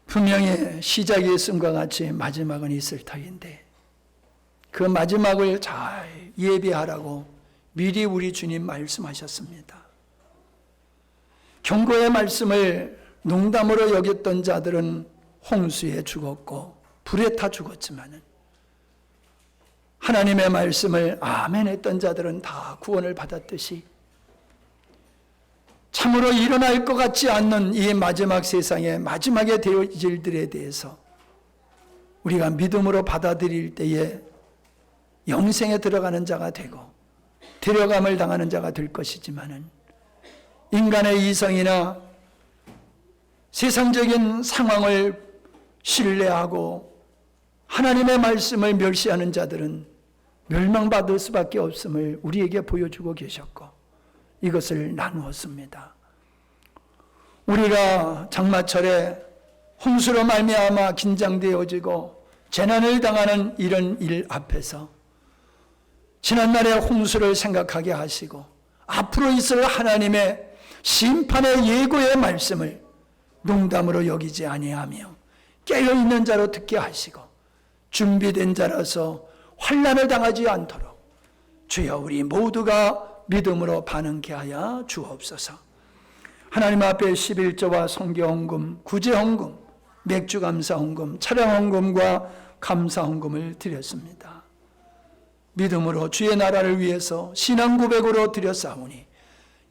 분명히 시작이 있음과 같이 마지막은 있을 터인데 그 마지막을 잘 예비하라고 미리 우리 주님 말씀하셨습니다. 경고의 말씀을 농담으로 여겼던 자들은 홍수에 죽었고 불에 타 죽었지만은 하나님의 말씀을 아멘 했던 자들은 다 구원을 받았듯이 참으로 일어날 것 같지 않는 이 마지막 세상의 마지막에 되어질 일들에 대해서 우리가 믿음으로 받아들일 때에 영생에 들어가는 자가 되고 데려감을 당하는 자가 될 것이지만은 인간의 이성이나 세상적인 상황을 신뢰하고 하나님의 말씀을 멸시하는 자들은 멸망받을 수밖에 없음을 우리에게 보여주고 계셨고 이것을 나누었습니다. 우리가 장마철에 홍수로 말미암아 긴장되어지고 재난을 당하는 이런 일 앞에서 지난날의 홍수를 생각하게 하시고 앞으로 있을 하나님의 심판의 예고의 말씀을 농담으로 여기지 아니하며 깨어있는 자로 듣게 하시고 준비된 자라서 환난을 당하지 않도록 주여 우리 모두가 믿음으로 반응케 하여 주옵소서. 하나님 앞에 11조와 성경헌금, 구제헌금, 맥주감사헌금, 차량헌금과 감사헌금을 드렸습니다. 믿음으로 주의 나라를 위해서 신앙 고백으로 드렸사오니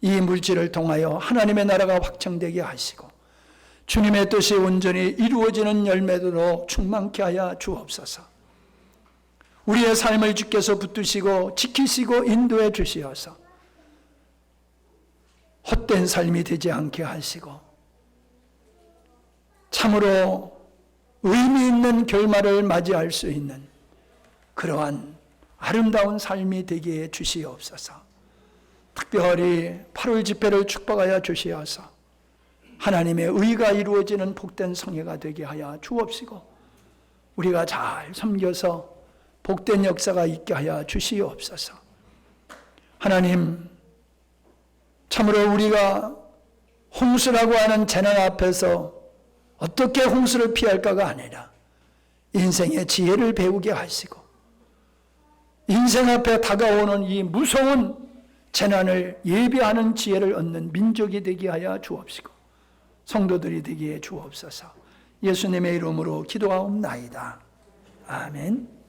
이 물질을 통하여 하나님의 나라가 확장되게 하시고 주님의 뜻이 온전히 이루어지는 열매로 충만케 하여 주옵소서. 우리의 삶을 주께서 붙드시고 지키시고 인도해 주시어서 헛된 삶이 되지 않게 하시고 참으로 의미 있는 결말을 맞이할 수 있는 그러한 아름다운 삶이 되게 해 주시옵소서. 특별히 8월 집회를 축복하여 주시어서 하나님의 의가 이루어지는 복된 성회가 되게 하여 주옵시고 우리가 잘 섬겨서 복된 역사가 있게 하여 주시옵소서. 하나님, 참으로 우리가 홍수라고 하는 재난 앞에서 어떻게 홍수를 피할까가 아니라 인생의 지혜를 배우게 하시고 인생 앞에 다가오는 이 무서운 재난을 예비하는 지혜를 얻는 민족이 되게 하여 주옵시고 성도들이 되게 해 주옵소서. 예수님의 이름으로 기도하옵나이다. 아멘.